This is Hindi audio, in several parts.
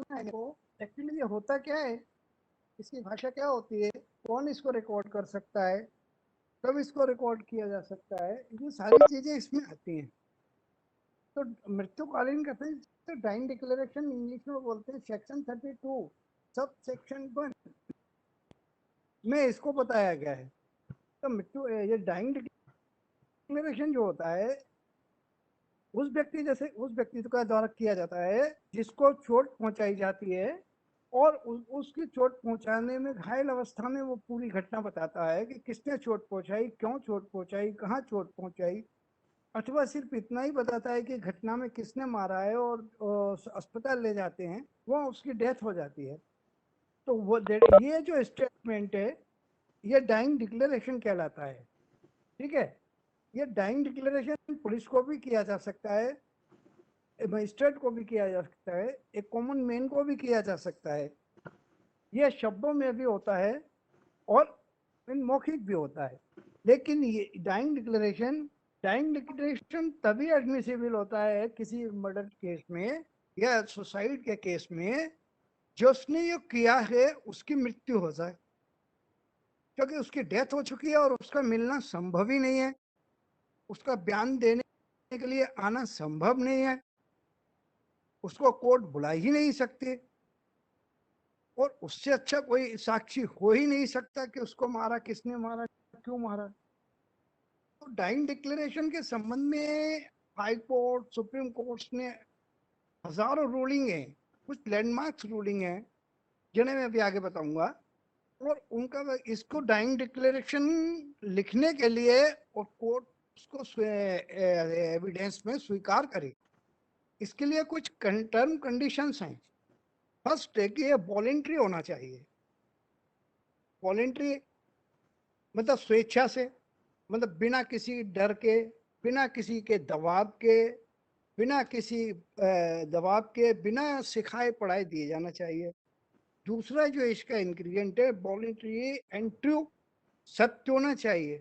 है इनको। एक्चुअली ये होता क्या है, इसकी भाषा क्या होती है, कौन इसको रिकॉर्ड कर सकता है, कब इसको रिकॉर्ड किया जा सकता है, ये सारी चीजें इसमें आती हैं। तो मृत्युकालीन कथन, तो डाइंग डिक्लेरेशन इंग्लिश में बोलते हैं सेक्शन 32 सब सेक्शन 1 में इसको बताया गया है। तो मृत्यु ये डाइंग डिक्लेरेशन जो होता है उस व्यक्ति का द्वारा किया जाता है जिसको चोट पहुंचाई जाती है, और उसकी चोट पहुंचाने में घायल अवस्था में वो पूरी घटना बताता है कि किसने चोट पहुंचाई, क्यों चोट पहुंचाई, कहाँ चोट पहुंचाई, अथवा सिर्फ इतना ही बताता है कि घटना में किसने मारा है, और अस्पताल ले जाते हैं, वो उसकी डेथ हो जाती है। तो वो ये जो स्टेटमेंट है ये डाइंग डिक्लेरेशन कहलाता है। ठीक है, ये डाइंग डिक्लेरेशन पुलिस को भी किया जा सकता है, मजिस्ट्रेट को भी किया जा सकता है, एक कॉमन मैन को भी किया जा सकता है। ये शब्दों में भी होता है और मौखिक भी होता है। लेकिन ये डाइंग डिक्लेरेशन तभी एडमिसिबल होता है किसी मर्डर केस में या सुसाइड के केस में, जो उसने ये किया है उसकी मृत्यु हो जाए, क्योंकि उसकी डेथ हो चुकी है और उसका मिलना संभव ही नहीं है, उसका बयान देने के लिए आना संभव नहीं है, उसको कोर्ट बुला ही नहीं सकते, और उससे अच्छा कोई साक्षी हो ही नहीं सकता कि उसको मारा किसने मारा, क्यों मारा। तो डाइंग डिक्लेरेशन के संबंध में हाई कोर्ट, सुप्रीम कोर्ट ने हजारों रूलिंग है, कुछ लैंडमार्क्स रूलिंग है जिन्हें मैं अभी आगे बताऊंगा। और उनका इसको डाइंग डिक्लेरेशन लिखने के लिए और कोर्ट उसको एविडेंस में स्वीकार करे, इसके लिए कुछ टर्म कंडीशंस हैं। फर्स्ट है कि ये वॉलेंट्री होना चाहिए। वॉलेंट्री मतलब स्वेच्छा से, मतलब बिना किसी डर के, बिना किसी के दबाव के, बिना किसी दबाव के, बिना सिखाए पढ़ाए दिए जाना चाहिए। दूसरा जो इसका इंग्रेडिएंट है वॉलेंट्री एंड ट्रू, सत्य होना चाहिए,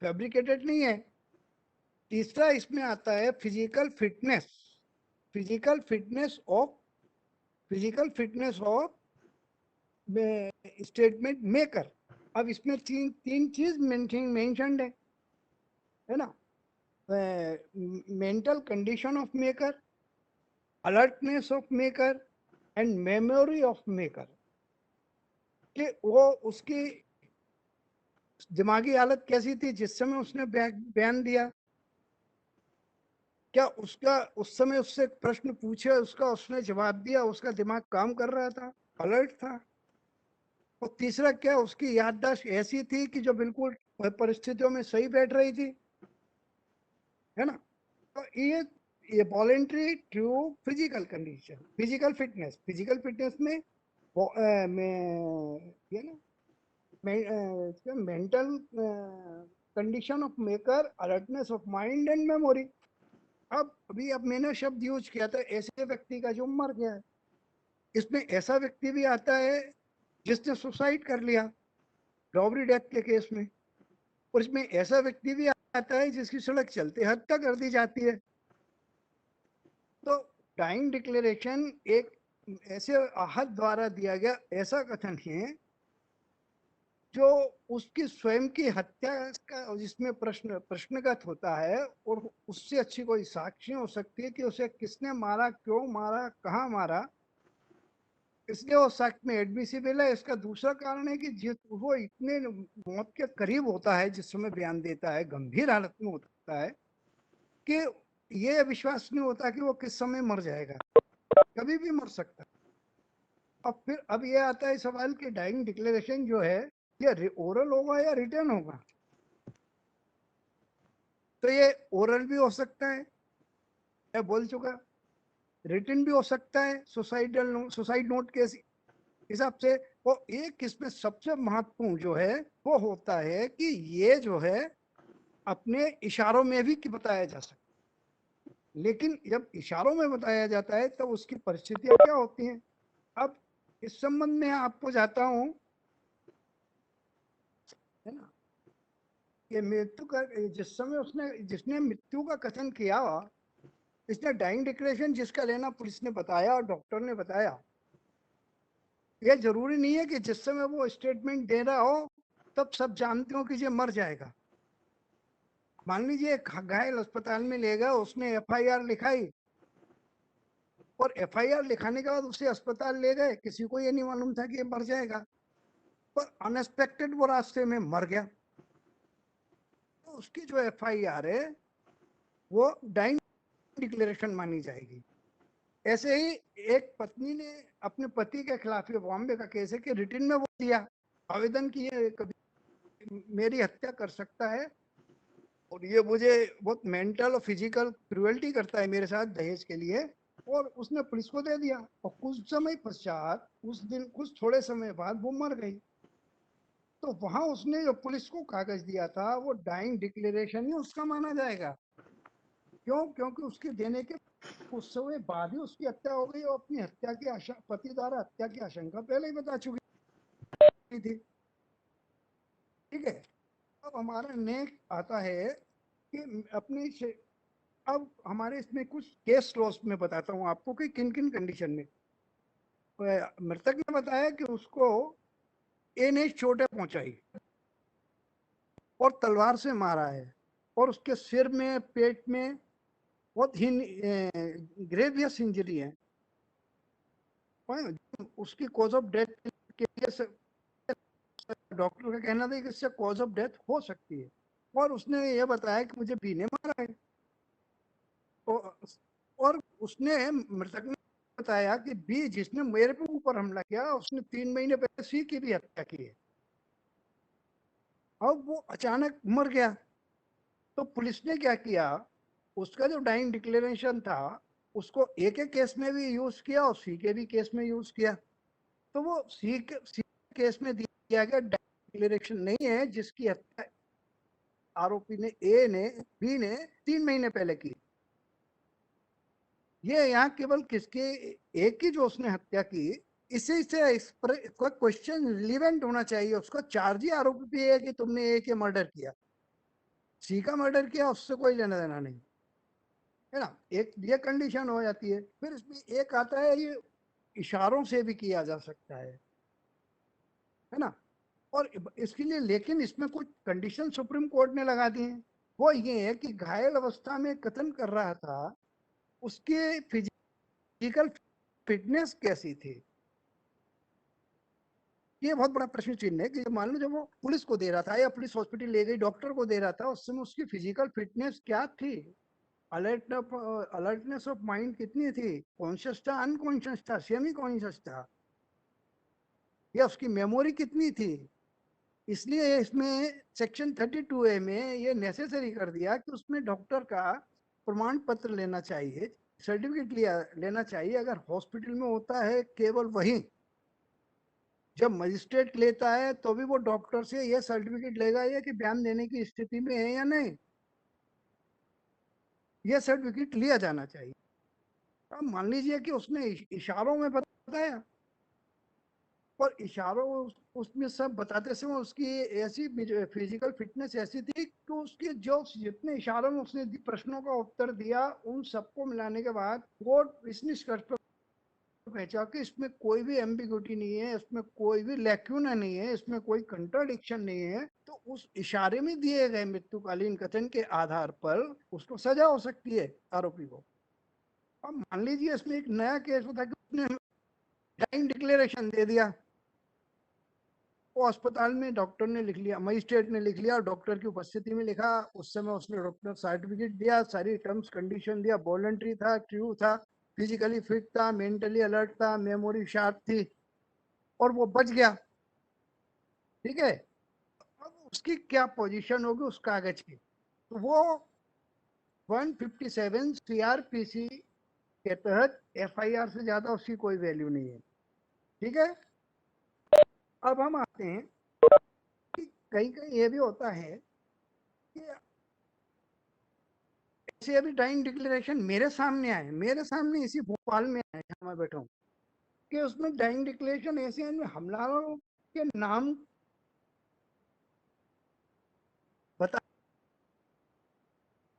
फैब्रिकेटेड नहीं है। तीसरा इसमें आता है physical fitness, physical fitness of physical fitness of statement maker. अब इसमें तीन तीन चीज मेंशनड है ना, mental condition of maker, alertness of maker and memory of maker, कि वो उसकी दिमागी हालत कैसी थी जिस समय उसने बयान दिया, क्या उसका उस समय उससे प्रश्न पूछे उसका उसने जवाब दिया, उसका दिमाग काम कर रहा था, अलर्ट था। और तीसरा क्या उसकी याददाश्त ऐसी थी कि जो बिल्कुल परिस्थितियों में सही बैठ रही थी, है ना। तो ये voluntary true physical condition, physical fitness में ये ना mental condition of maker, alertness of mind and memory. अब मैंने शब्द यूज किया था ऐसे व्यक्ति का जो मर गया है, इसमें ऐसा व्यक्ति भी आता है जिसने सुसाइड कर लिया रॉबरी डेथ के केस में, और इसमें ऐसा व्यक्ति भी आता है जिसकी सड़क चलते हत्या कर दी जाती है। तो डाइंग डिक्लेरेशन एक ऐसे आहत द्वारा दिया गया ऐसा कथन है जो उसकी स्वयं की हत्या का जिसमें प्रश्नगत होता है, और उससे अच्छी कोई साक्षी हो सकती है कि उसे किसने मारा, क्यों मारा, कहाँ मारा, इसलिए वो साक्ष्य में एडमिसिबल है। इसका दूसरा कारण है कि वो इतने मौत के करीब होता है जिस समय बयान देता है, गंभीर हालत में होता है, कि ये विश्वास नहीं होता कि वो किस समय मर जाएगा, कभी भी मर सकता है। अब ये आता है सवाल कि डाइंग डिक्लेरेशन जो है ये ओरल होगा या रिटर्न होगा। तो ये ओरल भी हो सकता है, मैं बोल चुका, रिटर्न भी हो सकता है सुसाइड नोट के हिसाब से। वो एक इसमें सबसे महत्वपूर्ण जो है वो होता है कि ये जो है अपने इशारों में भी बताया जा सकता है, लेकिन जब इशारों में बताया जाता है तब उसकी परिस्थितियां क्या होती हैं। अब इस संबंध में आपको जाता हूं, है ना, ये मृत्यु का जिस समय जिसने मृत्यु का कथन किया, इसने डाइंग डिक्लेरेशन जिसका लेना पुलिस ने बताया और डॉक्टर ने बताया, ये जरूरी नहीं है कि जिस समय वो स्टेटमेंट दे रहा हो तब सब जानते हो कि ये मर जाएगा। मान लीजिए एक घायल अस्पताल में ले गया, उसने एफआईआर लिखाई, और एफआईआर लिखाने के बाद उसे अस्पताल ले गए, किसी को ये नहीं मालूम था कि ये मर जाएगा, पर अनएक्सपेक्टेड वो रास्ते में मर गया, तो उसकी जो एफआईआर है वो डाइंग डिक्लेरेशन मानी जाएगी। ऐसे ही एक पत्नी ने अपने पति के खिलाफ, ये बॉम्बे का केस है, कि रिटर्न में वो दिया आवेदन कि ये कभी मेरी हत्या कर सकता है और ये मुझे बहुत मेंटल और फिजिकल क्रुएल्टी करता है मेरे साथ दहेज के लिए, और उसने पुलिस को दे दिया, और कुछ समय पश्चात, उस दिन कुछ थोड़े समय बाद वो मर गई। तो वहां उसने जो पुलिस को कागज दिया था वो डाइंग डिक्लेरेशन ही उसका माना जाएगा। क्यों? क्योंकि उसके देने के कुछ समय बाद ही उसकी हत्या हो गई, और अपनी हत्या की पति द्वारा हत्या की आशंका पहले ही बता चुकी थी। ठीक है। अब हमारा नेक्स्ट आता है कि अपनी अब हमारे इसमें कुछ केस लॉस में बताता हूँ आपको कि किन किन कंडीशन में। मृतक ने बताया कि उसको ए ने चोटें पहुंचाई और तलवार से मारा है, और उसके सिर में, पेट में बहुत ही ग्रेवियस इंजरी है। उसकी कॉज ऑफ डेथ के लिए डॉक्टर का कहना था कि इससे कॉज ऑफ डेथ हो सकती है, और उसने ये बताया कि मुझे बी ने मारा है। और उसने, मृतक ने बताया कि बी जिसने मेरे पे ऊपर हमला किया उसने 3 महीने पहले सी की भी हत्या की है। अब वो अचानक मर गया, तो पुलिस ने क्या किया, उसका जो डाइंग डिक्लेरेशन था उसको ए के केस में भी यूज किया और सी के भी केस में यूज किया। तो वो सी केस में दिया गया डिक्लेरेशन नहीं है जिसकी हत्या आरोपी ने, ए ने, बी ने 3 महीने पहले की। ये यहाँ केवल किसके, एक की जो उसने हत्या की, इसी से इस पर कोई क्वेश्चन रिलीवेंट होना चाहिए। उसका चार्ज ही आरोपी पे है कि तुमने ए के मर्डर किया, सी का मर्डर किया उससे कोई लेना देना नहीं है ना। एक ये कंडीशन हो जाती है। फिर इसमें एक आता है, ये इशारों से भी किया जा सकता है ना। और इसके लिए लेकिन इसमें कुछ कंडीशन सुप्रीम कोर्ट ने लगा दी है। वो ये है कि घायल अवस्था में कथन कर रहा था, उसके फिजिकल फिटनेस कैसी थी। ये बहुत बड़ा प्रश्न चिन्ह है कि मान लो जब वो पुलिस को दे रहा था या पुलिस हॉस्पिटल ले गई डॉक्टर को दे रहा था, उस समय उसकी फिजिकल फिटनेस क्या थी, अलर्टनेस ऑफ माइंड कितनी थी, कॉन्शियस था, अनकॉन्शियस था, सेमी कॉन्शियस था, या उसकी मेमोरी कितनी थी। इसलिए इसमें सेक्शन 32A में ये नेसेसरी कर दिया कि उसमें डॉक्टर का प्रमाण पत्र लेना चाहिए, सर्टिफिकेट लेना चाहिए। अगर हॉस्पिटल में होता है केवल वही, जब मजिस्ट्रेट लेता है तो भी वो डॉक्टर से ये सर्टिफिकेट लेगा ये कि बयान देने की स्थिति में है या नहीं, ये सर्टिफिकेट लिया जाना चाहिए। अब मान लीजिए कि उसने इशारों में बताया, और इशारों उसमें सब बताते समय उसकी ऐसी फिजिकल फिटनेस ऐसी थी कि उसके जो जितने इशारों में उसने प्रश्नों का उत्तर दिया उन सबको मिलाने के बाद कोर्ट इस निष्कर्ष पर पहुंचा कि इसमें कोई भी एम्बिग्यूटी नहीं है, इसमें कोई भी लैक्यूना नहीं है, इसमें कोई कंट्राडिक्शन नहीं है। तो उस इशारे में दिए गए मृत्युकालीन कथन के आधार पर उसको सजा हो सकती है आरोपी को। अब मान लीजिए इसमें एक नया केस होता है कि उसने डाइंग डिक्लेरेशन दे दिया, वो अस्पताल में डॉक्टर ने लिख लिया, मजिस्ट्रेट ने लिख लिया और डॉक्टर की उपस्थिति में लिखा, उस समय उसने डॉक्टर सर्टिफिकेट दिया, सारी टर्म्स कंडीशन दिया, वॉलंटरी था, ट्रू था, फिजिकली फिट था, मेंटली अलर्ट था, मेमोरी शार्प थी, और वो बच गया। ठीक है। अब उसकी क्या पोजीशन होगी उस कागज की, तो वो 157 सीआरपीसी के तहत एफआईआर से ज्यादा उसकी कोई वैल्यू नहीं है। ठीक है। अब हम आते हैं कि कहीं कहीं ये भी होता है कि ऐसे अभी डाइंग डिक्लेरेशन मेरे सामने इसी भोपाल में आए जहाँ मैं बैठा हूँ, कि उसमें डाइंग डिक्लेरेशन ऐसे हैं हमलावरों के नाम बता,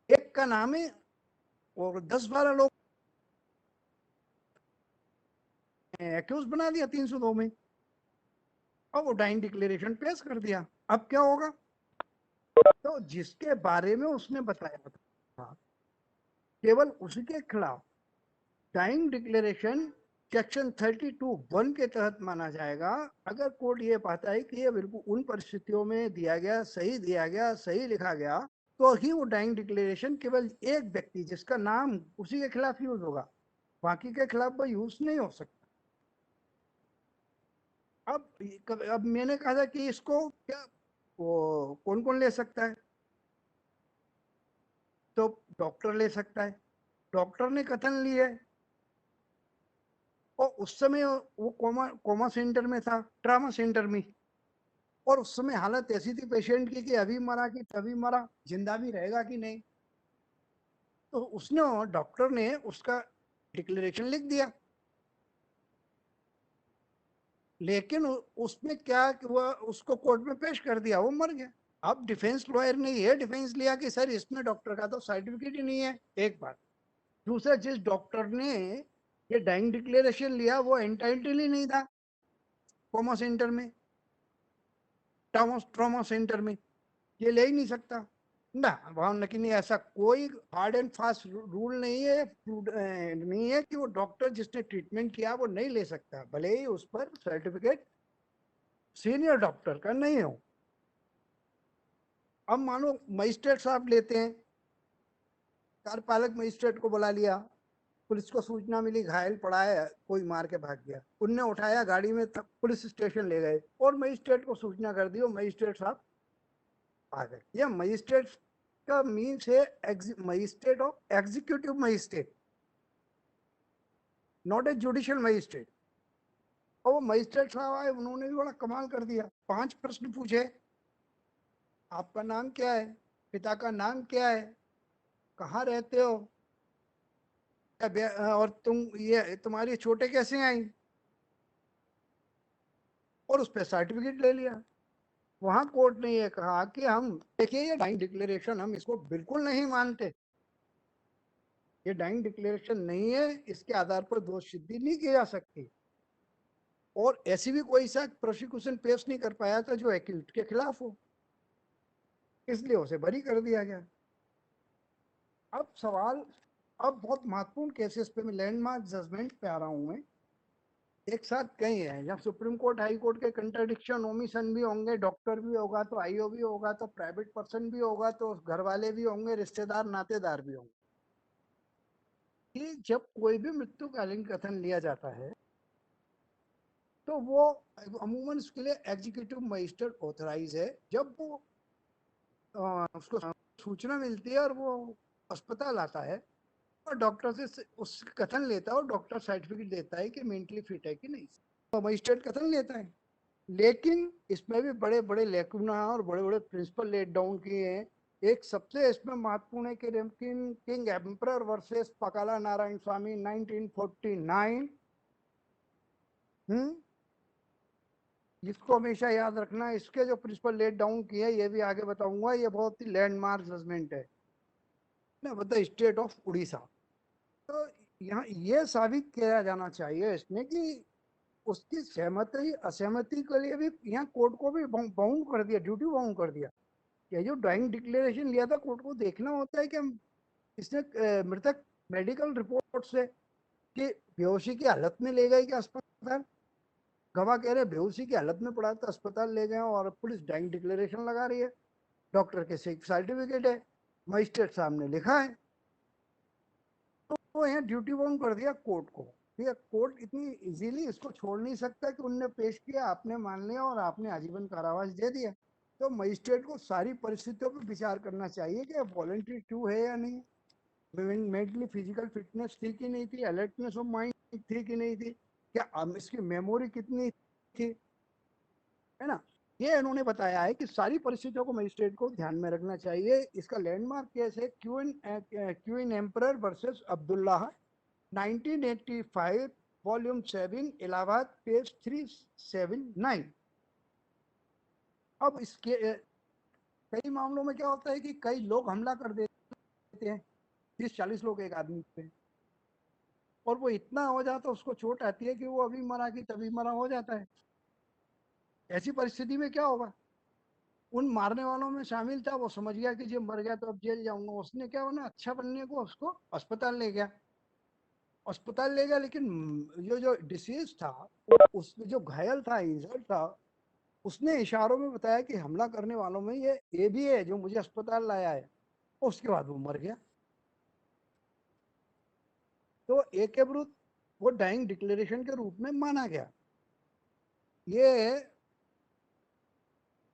एक का नाम है और 10-12 लोग एक्यूज बना दिया 302 में। और वो डाइंग डिक्लेरेशन पेश कर दिया। अब क्या होगा? तो जिसके बारे में उसने बताया था केवल उसी के खिलाफ डाइंग डिक्लेरेशन सेक्शन 32(1) के तहत माना जाएगा। अगर कोर्ट ये पाता है कि ये बिल्कुल उन परिस्थितियों में दिया गया, सही लिखा गया, तो ही वो डाइंग डिक्लेरेशन केवल एक व्यक्ति जिसका नाम उसी के खिलाफ यूज होगा, बाकी के खिलाफ वो यूज नहीं हो सकता। अब मैंने कहा था कि इसको क्या वो कौन कौन ले सकता है? तो डॉक्टर ले सकता है। डॉक्टर ने कथन लिए और उस समय वो कोमा कोमा सेंटर में था, ट्रामा सेंटर में, और उस समय हालत ऐसी थी पेशेंट की कि अभी मरा कि तभी मरा, जिंदा भी रहेगा कि नहीं। तो उसने डॉक्टर ने उसका डिक्लेरेशन लिख दिया, लेकिन उसमें क्या हुआ, उसको कोर्ट में पेश कर दिया, वो मर गया। अब डिफेंस लॉयर ने ये डिफेंस लिया कि सर इसमें डॉक्टर का तो सर्टिफिकेट ही नहीं है, एक बात। दूसरा, जिस डॉक्टर ने ये डाइंग डिक्लेरेशन लिया वो एंटाइटल ही नहीं था कोमा सेंटर में, ट्रॉमा सेंटर में, ये ले ही नहीं सकता ना। वहां लेकिन ऐसा कोई हार्ड एंड फास्ट रूल नहीं है, नहीं है कि वो डॉक्टर जिसने ट्रीटमेंट किया वो नहीं ले सकता, भले ही उस पर सर्टिफिकेट सीनियर डॉक्टर का नहीं हो। अब मानो मजिस्ट्रेट साहब लेते हैं, कार्यपालक मजिस्ट्रेट को बुला लिया, पुलिस को सूचना मिली घायल पड़ा है, कोई मार के भाग गया, उनने उठाया गाड़ी में पुलिस स्टेशन ले गए और मजिस्ट्रेट को सूचना कर दी और मजिस्ट्रेट साहब आ गए। यह मजिस्ट्रेट का मीन्स है magistrate of executive magistrate, not a judicial magistrate. और वो मजिस्ट्रेट साहब आए, उन्होंने भी बड़ा कमाल कर दिया। 5 प्रश्न पूछे, आपका नाम क्या है, पिता का नाम क्या है, कहाँ रहते हो, और ये तुम्हारी चोटें कैसे आई, और उस पर सर्टिफिकेट ले लिया। वहां कोर्ट ने ये कहा कि हम देखिए ये डाइंग डिक्लेरेशन हम इसको बिल्कुल नहीं मानते, ये डाइंग डिक्लेरेशन नहीं है, इसके आधार पर दोष सिद्धि नहीं की जा सकती, और ऐसी भी कोई सा प्रोसिक्यूशन पेश नहीं कर पाया था जो एक्यूट के खिलाफ हो, इसलिए उसे बरी कर दिया गया। अब सवाल, अब बहुत महत्वपूर्ण केसेस पे मैं लैंडमार्क जजमेंट पे आ रहा हूं मैं। एक साथ कई है, जब सुप्रीम कोर्ट हाई कोर्ट के कंट्राडिक्शन ओमिशन भी होंगे, डॉक्टर भी होगा तो आईओ भी होगा तो प्राइवेट पर्सन भी होगा तो घर वाले भी होंगे, रिश्तेदार नातेदार भी होंगे, कि जब कोई भी मृत्युकालीन कथन लिया जाता है तो वो अमूमन उसके लिए एग्जीक्यूटिव मजिस्ट्रेट ऑथराइज है। जब वो उसको सूचना मिलती है और वो अस्पताल आता है और डॉक्टर से उस कथन लेता है और डॉक्टर सर्टिफिकेट देता है कि मेंटली फिट है कि नहीं, तो मजिस्ट्रेट कथन लेता है। लेकिन इसमें भी बड़े बड़े लेकुना और बड़े बड़े प्रिंसिपल लेट डाउन किए हैं। एक सबसे इसमें महत्वपूर्ण है कि किंग एम्परर वर्सेस पकाला नारायण स्वामी 1949। इसको हमेशा याद रखना, इसके जो प्रिंसिपल लेट डाउन किए ये भी आगे बताऊंगा, ये बहुत ही लैंडमार्क जजमेंट है ना, बता स्टेट ऑफ उड़ीसा। तो यहाँ ये साबित किया जाना चाहिए इसमें कि उसकी सहमति असहमति के लिए भी यहाँ कोर्ट को भी बाउंड कर दिया, ड्यूटी बाउंड कर दिया। ये जो ड्राइंग डिक्लेरेशन लिया था, कोर्ट को देखना होता है कि हम इसने मृतक मेडिकल रिपोर्ट से कि बेहोशी की हालत में ले गए कि अस्पताल, गवाह कह रहे बेहोशी की हालत में पड़ा था अस्पताल ले गए, और पुलिस ड्राइंग डिक्लेरेशन लगा रही है, डॉक्टर के सर्टिफिकेट है, मजिस्ट्रेट साहब ने लिखा है, तो यहाँ ड्यूटी बाउंड कर दिया कोर्ट को। ठीक है, कोर्ट इतनी इजीली इसको छोड़ नहीं सकता कि उनने पेश किया, आपने मान लिया और आपने आजीवन कारावास दे दिया। तो मजिस्ट्रेट को सारी परिस्थितियों पर विचार करना चाहिए कि वॉलेंट्री क्यों है या नहीं, मेंटली फिजिकल फिटनेस थी कि नहीं थी, अलर्टनेस ऑफ माइंड थी कि नहीं थी, क्या इसकी मेमोरी कितनी थी, है ना। ये इन्होंने बताया है कि सारी परिस्थितियों को मजिस्ट्रेट को ध्यान में रखना चाहिए। इसका लैंडमार्क केस है queen emperor versus Abdullah 1985, volume 7, Allahabad, page 379। अब इसके कई मामलों में क्या होता है कि कई लोग हमला कर देते हैं, 30-40 लोग एक आदमी पे, और वो इतना हो जाता है उसको चोट आती है कि वो अभी मरा कि तभी मरा हो जाता है। ऐसी परिस्थिति में क्या होगा? उन मारने वालों में शामिल था, वो समझ गया कि जब मर गया तो अब जेल जाऊंगा, उसने क्या होना अच्छा बनने को उसको अस्पताल ले गया। अस्पताल ले गया, लेकिन जो जो डिसीज था, उसमें जो घायल था, इंजर्ड था, उसने इशारों में बताया कि हमला करने वालों में ये भी है जो मुझे अस्पताल लाया है। उसके बाद वो मर गया। तो ए के विरुद्ध वो डाइंग डिक्लेरेशन के रूप में माना गया। ये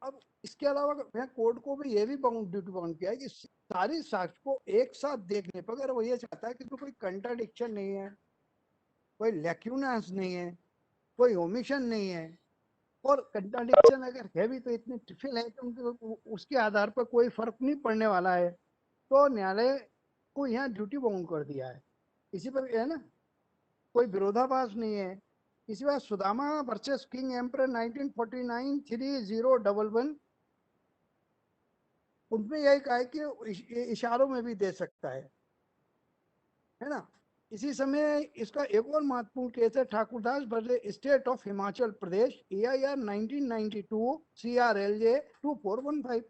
अब इसके अलावा मैं कोर्ट को भी ये भी ड्यूटी बाउंड किया है कि सारी साक्ष्य को एक साथ देखने पर अगर वो ये चाहता है कि तो कोई कंट्राडिक्शन नहीं है, कोई लैक्यूनास नहीं है, कोई ओमिशन नहीं है, और कंट्राडिक्शन अगर है भी तो इतनी ट्रिफिल है कि उसके आधार पर कोई फर्क नहीं पड़ने वाला है, तो न्यायालय को यहाँ ड्यूटी बाउंड कर दिया है। इसी पर है ना, कोई विरोधाभास नहीं है। इसी बात सुदामा वर्सेस किंग एम्पर 1949 3011 उनमें यही कहा है कि इशारों में भी दे सकता है ना। इसी समय इसका एक और महत्वपूर्ण केस है Thakurdas versus state of Himachal Pradesh AIR 1992 CRLJ 2415।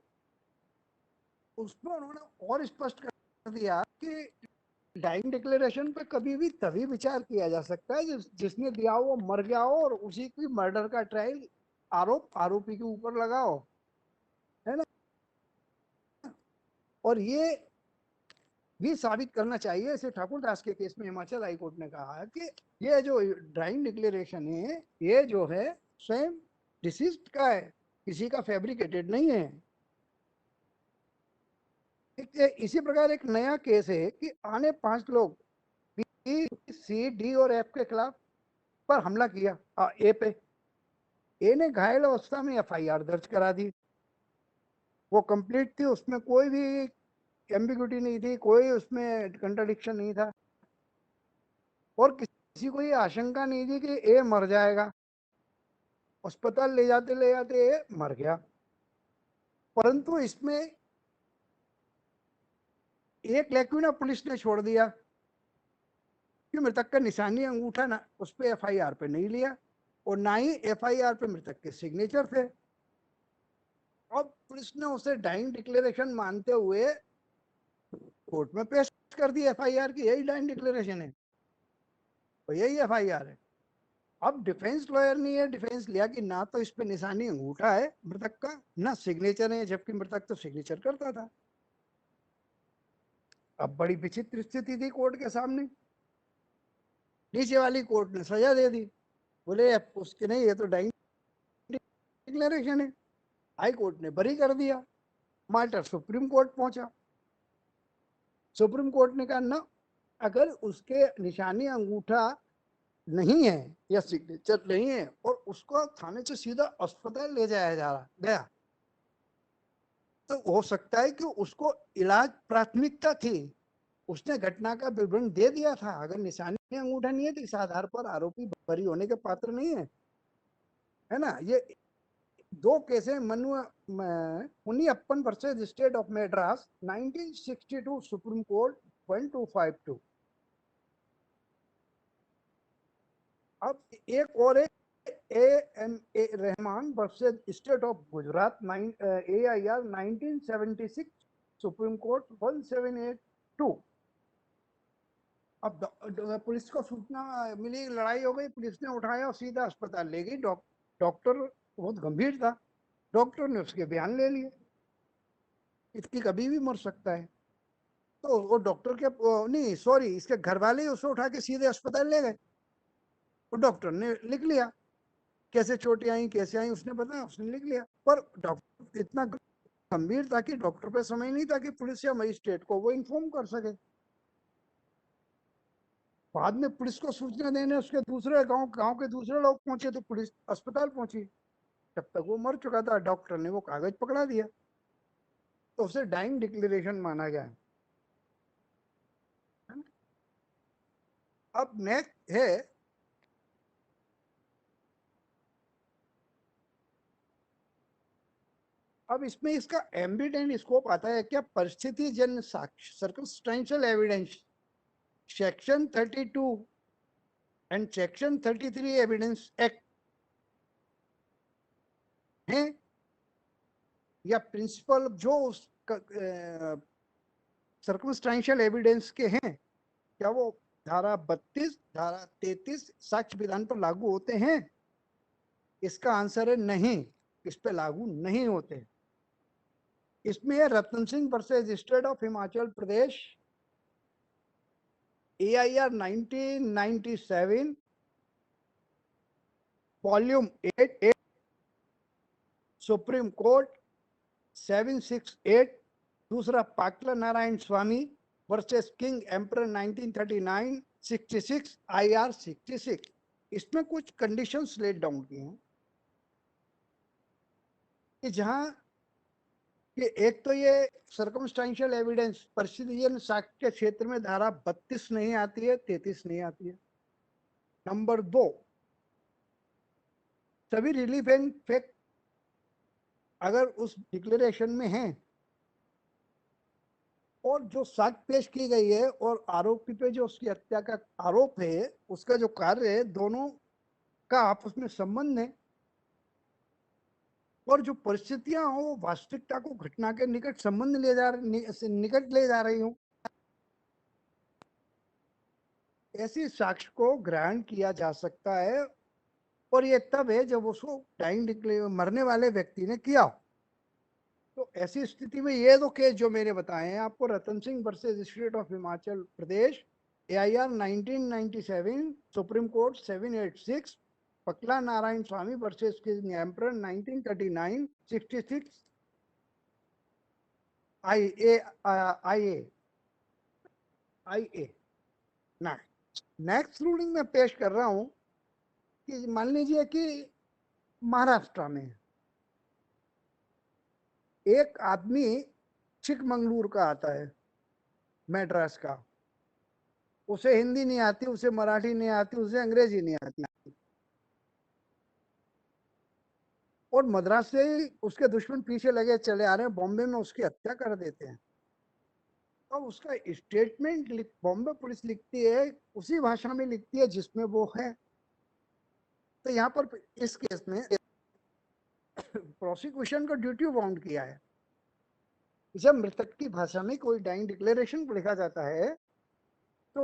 उसमें उन्होंने और स्पष्ट कर दिया कि डाइंग डिक्लेरेशन पे कभी भी तभी विचार किया जा सकता है जिसने दिया वो मर गया हो और उसी की मर्डर का ट्रायल आरोपी के ऊपर लगाओ, है ना। और ये भी साबित करना चाहिए, ऐसे ठाकुर दास के केस में हिमाचल हाई कोर्ट ने कहा है कि ये जो ड्राइंग डिक्लेरेशन है ये जो है स्वयं डिसीज्ड का है, किसी का फैब्रिकेटेड नहीं है। इसी प्रकार एक नया केस है कि आने 5 लोग B, C, D और F के खिलाफ पर हमला किया ए पे। ए ने घायल अवस्था में FIR दर्ज करा दी, वो कंप्लीट थी, उसमें कोई भी एम्बिग्यूटी नहीं थी, कोई उसमें कंट्राडिक्शन नहीं था, और किसी को ये आशंका नहीं थी कि ए मर जाएगा। अस्पताल ले जाते ए मर गया। परंतु इसमें एक लैक्यूना पुलिस ने छोड़ दिया कि मृतक का निशानी अंगूठा ना उस पर FIR पे नहीं लिया, और ना ही FIR पे मृतक के सिग्नेचर थे। अब पुलिस ने उसे डाइंग डिक्लेरेशन मानते हुए कोर्ट में पेश कर दी FIR की, यही डाइंग डिक्लेरेशन है और यही FIR है। अब डिफेंस लॉयर ने ये डिफेंस लिया कि ना तो इस पे निशानी अंगूठा है मृतक का, ना सिग्नेचर है, जबकि मृतक तो सिग्नेचर करता था। अब बड़ी विचित्र स्थिति थी कोर्ट के सामने। नीचे वाली कोर्ट ने सजा दे दी, बोले उसके नहीं, ये तो डाइंग डिक्लेरेशन है। हाई कोर्ट ने बरी कर दिया। मैटर सुप्रीम कोर्ट पहुंचा। सुप्रीम कोर्ट ने कहा ना, अगर उसके निशानी अंगूठा नहीं है या सिग्नेचर नहीं है और उसको थाने से सीधा अस्पताल ले जाया जा रहा गया, तो हो सकता है कि उसको इलाज प्राथमिकता थी, उसने घटना का विवरण दे दिया था। अगर निशानी अंगूठा नहीं है तो इस आधार पर आरोपी बरी होने के पात्र नहीं है ना। ये दो केस है, Muniyappan versus state of Madras 1962 supreme court 1252। अब एक और है AMA Rahman versus state of Gujarat AIR 1976 supreme court 1782। अब पुलिस को सूचना मिली, लड़ाई हो गई, पुलिस ने उठाया और सीधा अस्पताल ले गई। डॉक्टर बहुत गंभीर था, डॉक्टर ने उसके बयान ले लिए, इसकी कभी भी मर सकता है। तो वो डॉक्टर के नहीं सॉरी इसके घर वाले उसे उठा के सीधे अस्पताल ले गए, वो डॉक्टर ने लिख लिया कैसे चोटें आई कैसे आई, उसने बताया, उसने लिख लिया। पर डॉक्टर इतना गंभीर था कि डॉक्टर पे समय नहीं था कि पुलिस या मजिस्ट्रेट को वो इन्फॉर्म कर सके। बाद में पुलिस को सूचना देने उसके दूसरे गांव के दूसरे लोग पहुंचे तो पुलिस अस्पताल पहुंची, तब तक वो मर चुका था। डॉक्टर ने वो कागज पकड़ा दिया, तो उसे डाइंग डिक्लेरेशन माना गया। अब नेक्स्ट है, अब इसमें इसका एम्बिट एंड स्कोप आता है क्या, परिस्थिति जन्य साक्ष्य circumstantial evidence section 32 and section 33 evidence act या प्रिंसिपल जो उस सर्कमस्टेंशियल एविडेंस के हैं, क्या वो धारा 32, धारा 33 साक्ष्य विधान पर लागू होते हैं? इसका आंसर है नहीं, इस पे लागू नहीं होते। इसमें Ratan Singh versus state of Himachal Pradesh, AIR 1997 volume 8, supreme court 768, दूसरा Patla Narayan Swami versus king emperor 1939, 66, IR 66। इसमें कुछ कंडीशंस लेट डाउन की हैं कि जहां कि एक तो ये सर्कमस्टेंशियल एविडेंस परिस्थितिजन्य साक्ष्य के क्षेत्र में धारा 32 नहीं आती है, 33 नहीं आती है। नंबर 2, सभी रिलीफ एंड फैक्ट अगर उस डिक्लेरेशन में है और जो साक्ष्य पेश की गई है और आरोपी पे जो उसकी हत्या का आरोप है, उसका जो कार्य है, दोनों का आपस में संबंध है और जो परिस्थितियां हो वास्तविकता को घटना के निकट संबंध निकट ले जा रही हो, ऐसी साक्ष्य को ग्रहण किया जा सकता है। और ये तब है जब उसको मरने वाले व्यक्ति ने किया। तो ऐसी स्थिति में ये दो केस जो मैंने बताए हैं आपको, Ratan Singh versus state of Himachal Pradesh, AIR 1997, supreme court 786, Pakala Narayan Swami versus king emperor 1939, 66, IA IA। Next ruling में पेश कर रहा हूं कि मान लीजिए कि महाराष्ट्र में एक आदमी चिकमंगलूर का आता है, मैड्रास का, उसे हिंदी नहीं आती, उसे मराठी नहीं आती, उसे अंग्रेजी नहीं आती, और मद्रास से ही उसके दुश्मन पीछे लगे चले आ रहे हैं, बॉम्बे में उसकी हत्या कर देते हैं। अब उसका स्टेटमेंट बॉम्बे पुलिस लिखती है, उसी भाषा में लिखती है जिसमें वो है। तो यहाँ पर इस केस में प्रोसिक्यूशन को ड्यूटी बाउंड किया है। जब मृतक की भाषा में कोई डाइंग डिक्लेरेशन लिखा जाता है तो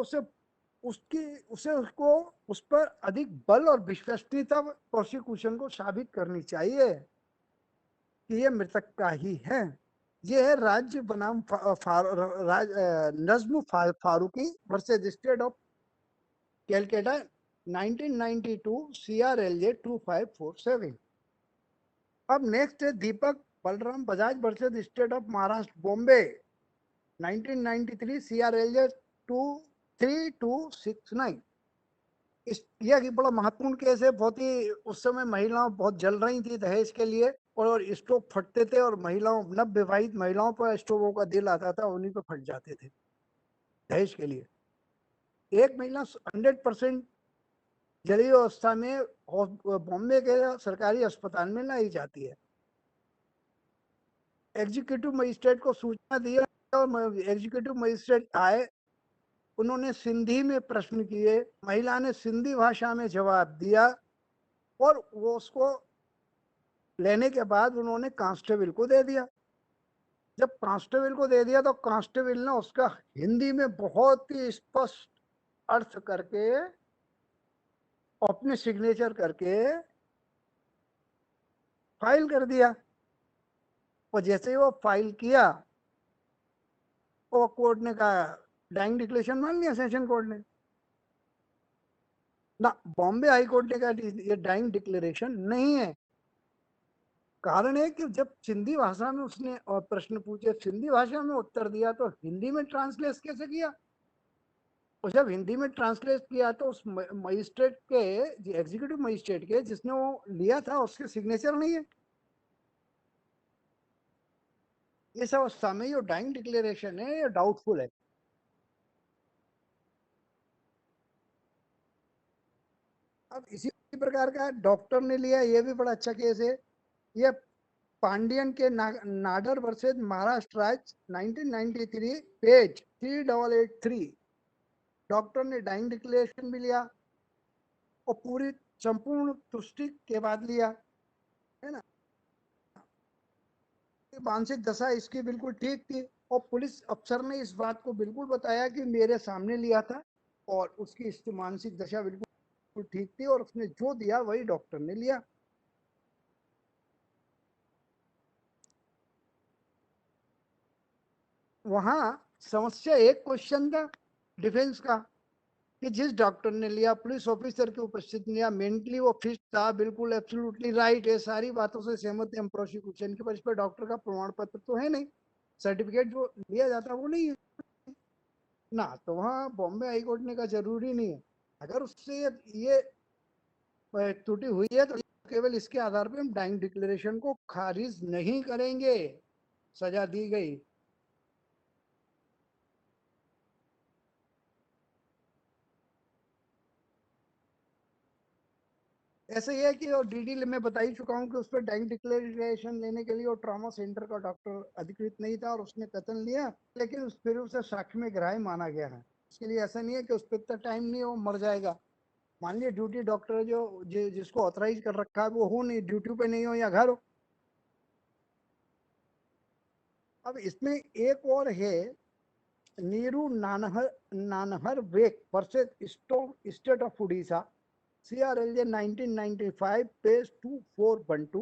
उसको उस पर अधिक बल और विश्वसनीयता प्रोसिक्यूशन को साबित करनी चाहिए कि ये मृतक का ही है। ये है राज्य बनाम Najm Farooqui versus state of Calcutta 1992, CRLJ 2547। अब नेक्स्ट है Deepak Balram Bajaj versus state of Maharashtra Bombay 1993, CRLJ 23269। यह बड़ा महत्वपूर्ण केस है। बहुत ही उस समय महिलाओं बहुत जल रही थी दहेज के लिए, और स्टोव फटते थे और महिलाओं, नव विवाहित महिलाओं पर स्टोवों का दिल आता था, उन्हीं पर फट जाते थे दहेज के लिए। एक महिला 100% जली अवस्था में बॉम्बे के सरकारी अस्पताल में लाई जाती है। एग्जीक्यूटिव मजिस्ट्रेट को सूचना दी और एग्जीक्यूटिव मजिस्ट्रेट आए, उन्होंने सिंधी में प्रश्न किए, महिला ने सिंधी भाषा में जवाब दिया, और वो उसको लेने के बाद उन्होंने कांस्टेबल को दे दिया। जब कांस्टेबल को दे दिया तो कांस्टेबल ने उसका हिंदी में बहुत ही स्पष्ट अर्थ करके, अपने सिग्नेचर करके फाइल कर दिया। और जैसे ही वो फाइल किया, वो कोर्ट ने कहा, डाइंग डिक्लेरेशन मान लिया सेशन कोर्ट ने ना, बॉम्बे हाई कोर्ट ने कहा ये डाइंग डिक्लेरेशन नहीं है। कारण है कि जब सिंधी भाषा में उसने प्रश्न पूछे, सिंधी भाषा में उत्तर दिया, तो हिंदी में ट्रांसलेट कैसे किया? और जब हिंदी में ट्रांसलेट किया तो उस मजिस्ट्रेट के, एग्जीक्यूटिव मजिस्ट्रेट के जिसने वो लिया था, उसके सिग्नेचर नहीं है। इस अवस्था में जो डाइंग डिक्लेरेशन है ये डाउटफुल है। अब इसी प्रकार का डॉक्टर ने लिया, ये भी बड़ा अच्छा केस है। ये पांडियन के नाडर वर्सेस महाराष्ट्र राज्य 1993, पेज 3883। डॉक्टर ने डाइंग डिक्लेरेशन भी लिया और पूरी संपूर्ण तुष्टि के बाद लिया, है ना। मानसिक दशा इसकी बिल्कुल ठीक थी और पुलिस अफसर ने इस बात को बिल्कुल बताया कि मेरे सामने लिया था और उसकी इसकी मानसिक दशा बिल्कुल ठीक थी और उसने जो दिया वही डॉक्टर ने लिया। वहां समस्या एक क्वेश्चन था डिफेंस का कि जिस डॉक्टर ने लिया पुलिस ऑफिसर की उपस्थिति लिया, मेंटली वो फिट था, बिल्कुल एब्सोल्युटली राइट है, सारी बातों से सहमत है हम प्रोसिक्यूशन के, पर इस पर डॉक्टर का प्रमाण पत्र तो है नहीं, सर्टिफिकेट जो लिया जाता है वो नहीं है ना, तो वहाँ बॉम्बे हाई कोर्ट ने कहा जरूरी नहीं है। अगर उससे ये त्रुटि हुई है तो केवल इसके आधार पर हम डाइंग डिक्लेरेशन को खारिज नहीं करेंगे, सजा दी गई। ऐसे ही है कि और डीडी मैं बता ही चुका हूँ कि उस पर डाइंग डिक्लेरेशन लेने के लिए और ट्रॉमा सेंटर का डॉक्टर अधिकृत नहीं था और उसने कथन लिया, लेकिन फिर उसे साक्ष्य में ग्राह्य माना गया है। उसके लिए ऐसा नहीं है कि उस पर इतना टाइम नहीं है वो मर जाएगा। मान लिया ड्यूटी डॉक्टर जिसको ऑथराइज कर रखा है वो हो नहीं, ड्यूटी पे नहीं हो या घर हो। अब इसमें एक और है, Neeru Nanhar Nanhar Beg versus state of Orissa, CRLJ 1995 page 2412।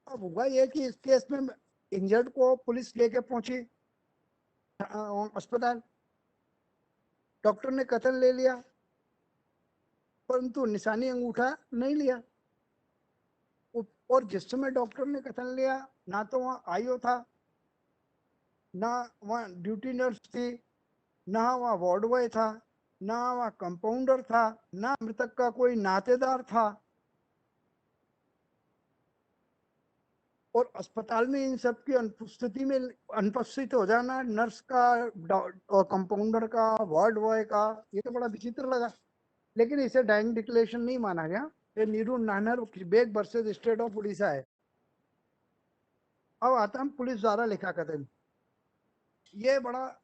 अब हुआ ये कि इस केस में इंजर्ड को पुलिस लेके पहुंची अस्पताल, डॉक्टर ने कथन ले लिया परंतु निशानी अंगूठा नहीं लिया। और जिस समय डॉक्टर ने कथन लिया ना तो वहाँ आईओ था, ना वहाँ ड्यूटी नर्स थी, ना वहाँ वार्ड बॉय था, ना वहाँ कंपाउंडर था, ना मृतक का कोई नातेदार था। और अस्पताल में इन सब की अनुपस्थिति में अनुपस्थित हो जाना, नर्स का और कंपाउंडर का वार्ड बॉय का, ये तो बड़ा विचित्र लगा। लेकिन इसे डाइंग डिक्लेरेशन नहीं माना गया। ये Neeru Nanar Beg versus state of Orissa है। अब आता हम पुलिस द्वारा लिखा कथन। ये बड़ा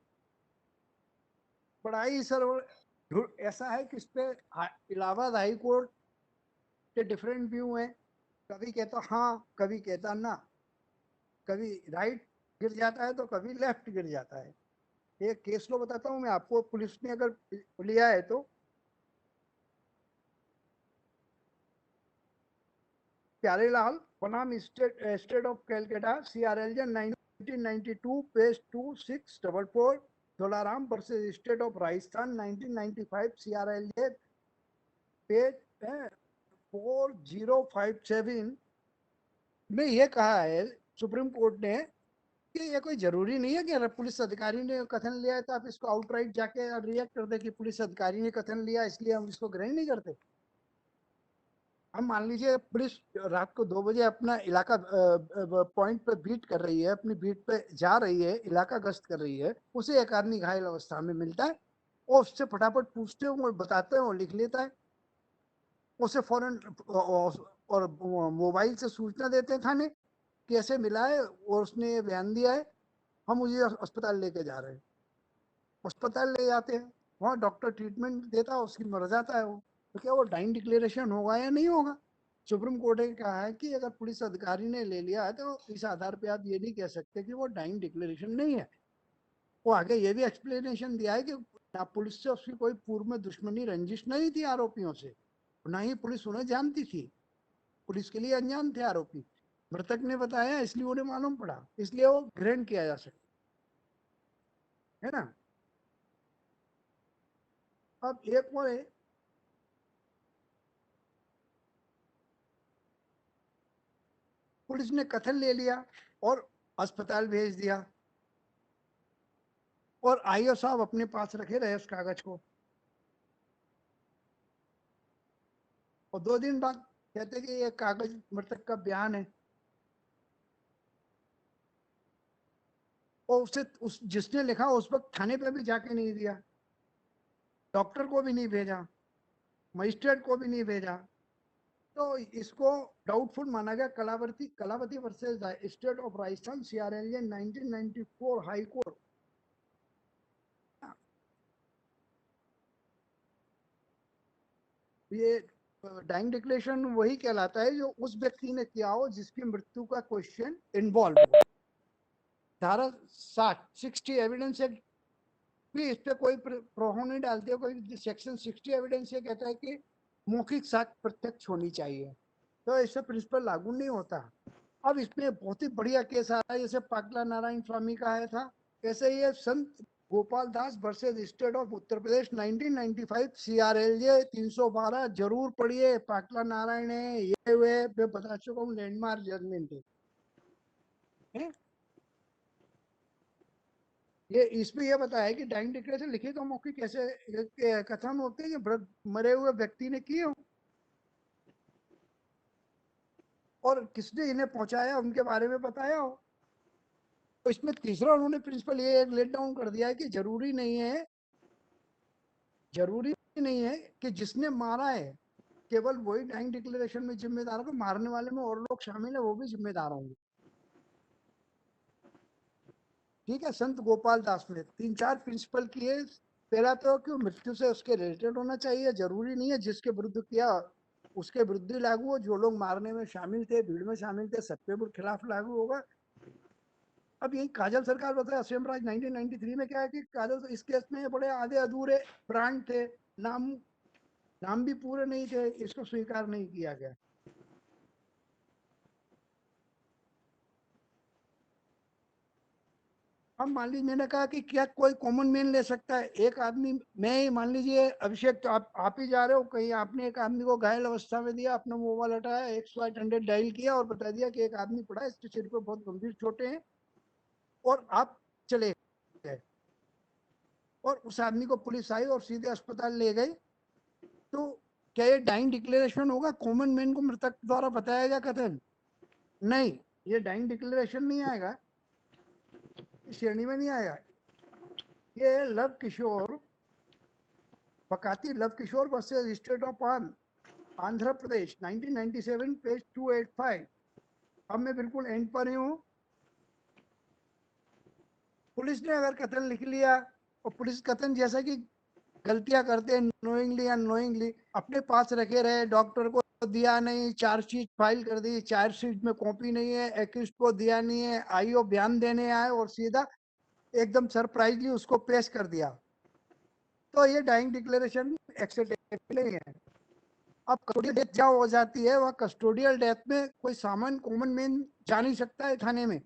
ही सर ऐसा है कि इस पे इलाहाबाद हाई कोर्ट के डिफरेंट व्यू हैं। कभी कहता हाँ, कभी कहता ना, कभी राइट गिर जाता है तो कभी लेफ्ट गिर जाता है। एक केस लो बताता हूँ मैं आपको, पुलिस ने अगर लिया है तो। प्यारेलाल बनाम state of Calcutta, CRLJ 1992 page 2644। Jolaram versus state of Rajasthan 1995 CRLJ page 4057 में ये कहा है सुप्रीम कोर्ट ने कि ये कोई जरूरी नहीं है कि अगर पुलिस अधिकारी ने कथन लिया है तो आप इसको आउटराइट जाके रिएक्ट कर दे कि पुलिस अधिकारी ने कथन लिया इसलिए हम इसको ग्रहण नहीं करते। हम मान लीजिए पुलिस रात को 2 बजे अपना इलाका पॉइंट पे बीट कर रही है, अपनी बीट पे जा रही है, इलाका गश्त कर रही है, उसे एक आदमी घायल अवस्था में मिलता है और उससे फटाफट पूछते हैं, बताते हैं, वो लिख लेता है। उसे फौरन और मोबाइल से सूचना देते हैं थाने कि ऐसे मिला है और उसने ये बयान दिया है, हम मुझे अस्पताल लेके जा रहे हैं। अस्पताल ले जाते हैं, वहाँ डॉक्टर ट्रीटमेंट देता है, उसकी मर जाता है वो। तो क्या वो डाइंग डिक्लेरेशन होगा या नहीं होगा? सुप्रीम कोर्ट ने कहा है कि अगर पुलिस अधिकारी ने ले लिया है तो इस आधार पे आप ये नहीं कह सकते कि वो डाइंग डिक्लेरेशन नहीं है। वो आगे ये भी एक्सप्लेनेशन दिया है कि ना पुलिस से उसकी कोई पूर्व में दुश्मनी रंजिश नहीं थी आरोपियों से, ना ही पुलिस उन्हें जानती थी, पुलिस के लिए अनजान थे आरोपी। मृतक ने बताया इसलिए उन्हें मालूम पड़ा, इसलिए वो ग्रहण किया जा सकता है ना। अब एक और है, पुलिस ने कथन ले लिया और अस्पताल भेज दिया और आईओ साहब अपने पास रखे रहे उस कागज को, और 2 दिन बाद कहते कि ये कागज मृतक का बयान है। और उसे उस जिसने लिखा उस वक्त थाने पे भी जाके नहीं दिया, डॉक्टर को भी नहीं भेजा, मजिस्ट्रेट को भी नहीं भेजा। तो इसको डाउटफुल माना गया। Kalavati Kalavati versus state of Rajasthan, CRLJ 1994 high court. ये डाइंग डिक्लेरेशन वही कहलाता है जो उस व्यक्ति ने किया हो जिसकी मृत्यु का क्वेश्चन इन्वॉल्व हो। धारा 60 एविडेंस एक्ट भी इस पे कोई प्रभाव नहीं डालती है। कोई सेक्शन 60 एविडेंस ये कहता है कि मौखिक साक्ष्य प्रत्यक्ष होनी चाहिए, तो इससे प्रिंसिपल लागू नहीं होता। अब इसमें बहुत ही बढ़िया केस आया, जैसे पाकला नारायण स्वामी का आया था, ऐसे ही Sant Gopal Das versus state of Uttar Pradesh 1995 CRLJ 312 जरूर पढ़िए। पाकला नारायण है, ये हुए मैं बता चुका हूँ, लैंडमार्क जजमेंट है। ये इसमें यह बताया है कि डाइंग डिक्लेरेशन लिखित और मौखिक कैसे कथन होते हैं जो मरे हुए व्यक्ति ने किए हो और किसने इन्हें पहुंचाया उनके बारे में बताया हो। तो इसमें तीसरा उन्होंने प्रिंसिपल ये लेट डाउन कर दिया है कि जरूरी नहीं है कि जिसने मारा है केवल वही डाइंग डिक्लेरेशन में जिम्मेदार होगा, मारने वाले में और लोग शामिल है वो भी जिम्मेदार होंगे। ठीक है, संत गोपाल दास ने 3-4 प्रिंसिपल किए। पहला तो कि मृत्यु से उसके रिलेटेड होना चाहिए, जरूरी नहीं है जिसके विरुद्ध किया उसके विरुद्ध ही लागू हो। जो लोग मारने में शामिल थे, भीड़ में शामिल थे, सबके खिलाफ लागू होगा। अब यही काजल सरकार बताया असीम राज 1993 में क्या है कि काजल इस केस में बड़े आधे अधूरे प्राण थे, नाम भी पूरे नहीं थे, इसको स्वीकार नहीं किया गया। अब मान लीजिए मैंने कहा कि क्या कोई कॉमन मैन ले सकता है, एक आदमी, मैं ही मान लीजिए अभिषेक, तो आप ही जा रहे हो कहीं, आपने एक आदमी को घायल अवस्था में दिया, अपना मोबाइल हटाया, 100 डायल किया और बता दिया कि एक आदमी पड़ा है, इसके सिर पे बहुत गंभीर चोटें हैं, और आप चले गए और उस आदमी को पुलिस आई और सीधे अस्पताल ले गई, तो क्या ये डाइंग डिक्लेरेशन होगा? कॉमन मैन को मृतक द्वारा बताया गया कथन? नहीं, ये डाइंग डिक्लेरेशन नहीं आएगा, इस श्रेणी में नहीं आएगा। ये Lav Kishore Bakati Lav Kishore versus state of Andhra Pradesh 1997 page 285। अब मैं बिल्कुल एंड पर ही हूँ। पुलिस ने अगर कथन लिख लिया और पुलिस कथन जैसा कि गलतियां करते हैं नोइंगली या अननोइंगली अपने पास रखे रहे, डॉक्टर को दिया नहीं, चार्जशीट फाइल कर दी, चार्जशीट में कॉपी नहीं है, एक्यूज्ड को दिया नहीं है, आईओ बयान देने आए और सीधा एकदम सरप्राइजली उसको पेश कर दिया, तो ये डाइंग डिक्लेरेशन एक्सेप्टेबल नहीं है। अब कस्टोडियल डेथ क्या हो जाती है, वह कस्टोडियल डेथ में कोई सामान्य कॉमन मैन जा नहीं सकता है थाने में।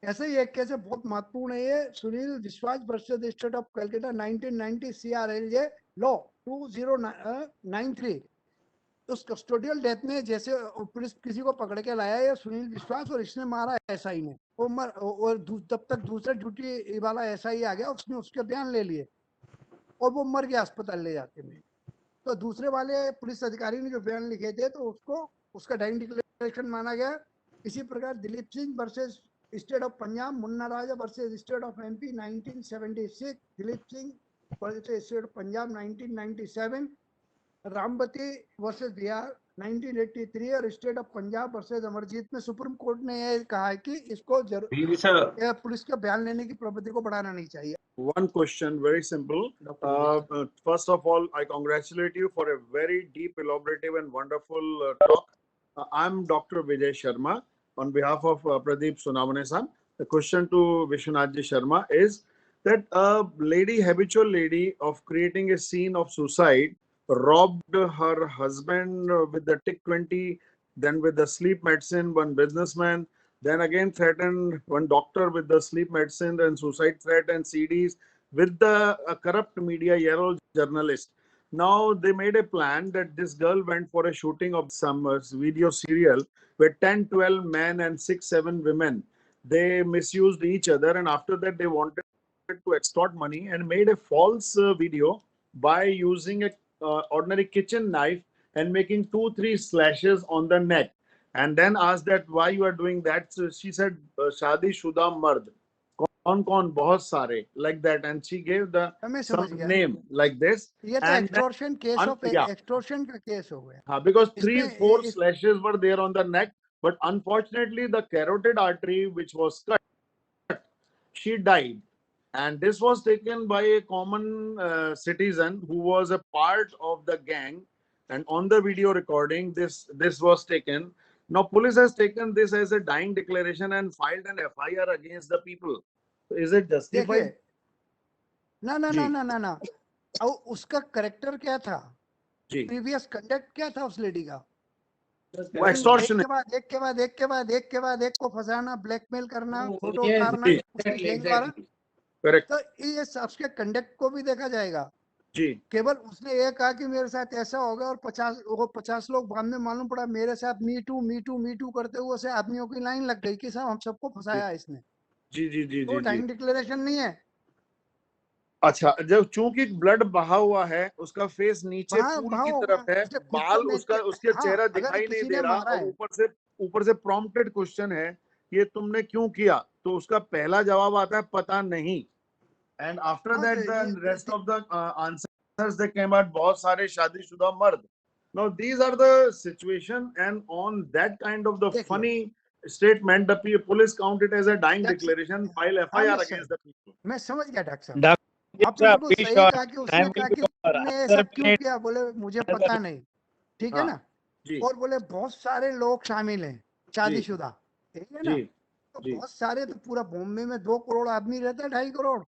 ऐसे ही एक केस है बहुत महत्वपूर्ण है ये, सुनील विश्वास versus state of Calcutta 1990 CRLJ law 2093। उस कस्टोडियल डेथ में जैसे पुलिस किसी को पकड़ के लाया है सुनील विश्वास और इसने मारा एसआई ने, वो मर और तब तक दूसरा ड्यूटी वाला एसआई आ गया, उसने उसके बयान ले लिए और वो मर गया अस्पताल ले जाते में। तो दूसरे वाले पुलिस अधिकारी ने जो बयान लिखे थे तो उसको उसका डाइंग डिक्लेरेशन माना गया। इसी प्रकार Dilip Singh versus state of Punjab, Munna Raja versus state of MP 1976, Dilip Singh versus state of Punjab 1997, Rambati versus Bihar 1983 और state of Punjab versus Amarjeet में सुप्रीम कोर्ट ने यह कहा है कि इसको पुलिस के बयान लेने की प्रवृत्ति को बढ़ाना नहीं चाहिए। One question, very simple. First of all, I congratulate you for a very deep, elaborative, and wonderful talk. I'm Dr. Vijay Sharma on behalf of Pradeep Sunamane-san. The question to Vishwanath Sharma is that a lady, habitual lady, of creating a scene of suicide, robbed her husband with the TIC-20, then with the sleep medicine, one businessman, then again threatened one doctor with the sleep medicine and suicide threat and CDs with the corrupt media yellow journalist. Now they made a plan that this girl went for a shooting of some video serial where 10, 12 men and 6, 7 women, they misused each other, and after that they wanted to extort money and made a false video by using a ordinary kitchen knife and making 2-3 slashes on the neck, and then asked that why you are doing that. So she said shadi shuda mard kaun bahut sare, like that, and she gave the some name like this. ये तो extortion case of extortion का case हो गया, because 3-4 slashes were there on the neck, but unfortunately the carotid artery which was cut, she died. And this was taken by a common citizen who was a part of the gang, and on the video recording, this was taken. Now, police has taken this as a dying declaration and filed an FIR against the people. So is it देखिए justified? ना ना जी। ना ना ना ना और उसका करेक्टर क्या था, जी, प्रीवियस कंडक्ट क्या था उस लेडी का? वो extortion है। एक को फंसाना, ब्लैकमेल करना, फोटो Yes, उतारना जी, उसकी exactly, गैंग द्वारा। exactly. correct, तो ये सबके कंडक्ट को भी देखा जाएगा। जी, केवल उसने ये कहा कि मेरे साथ ऐसा हो गया और 50 लोग बाद में मालूम पड़ा मेरे साथ मी टू करते हुए से आदमियों की लाइन लग गई कि साहब हम सबको फंसाया इसने। जी, जी, जी, तो जी, जी। डाइंग डिक्लेरेशन नहीं है। अच्छा, जब चूंकि ब्लड बहा हुआ है, उसका फेस नीचे वहां पूल वहां की होगा, तरफ है, उसने खुद बाल को उसका मेंटेन। उसका हाँ, चेहरा अगर दिखाई नहीं किसी दे ने रहा मारा और है, ऊपर से प्रॉम्प्टेड क्वेश्चन है ये तुमने क्यों किया, तो उसका पहला जवाब आता है पता नहीं। एंड आफ्टर हाँ, दैट तो the rest of the answers they came out, बहुत सारे शादीशुदा मर्द। Now these are the situation and on that kind of the देखिए funny statement the police count it as a dying doctor declaration, file हाँ FIR against the people. मैं समझ गया डॉक्टर साहब। Doctor, आपने बिल्कुल be सही sure. कहा कि उसने Time कहा will कि be over. तुमने Another ऐसा क्यों minute. किया, बोले मुझे पता नहीं, ठीक है हाँ, ना। जी, और बोले बहुत सारे लोग शामिल हैं शादीशुदा, ठीक है ना। जी, तो जी, बहुत सारे, तो पूरा बॉम्बे में 2 करोड़ आदमी रहता है, 2.5 करोड़।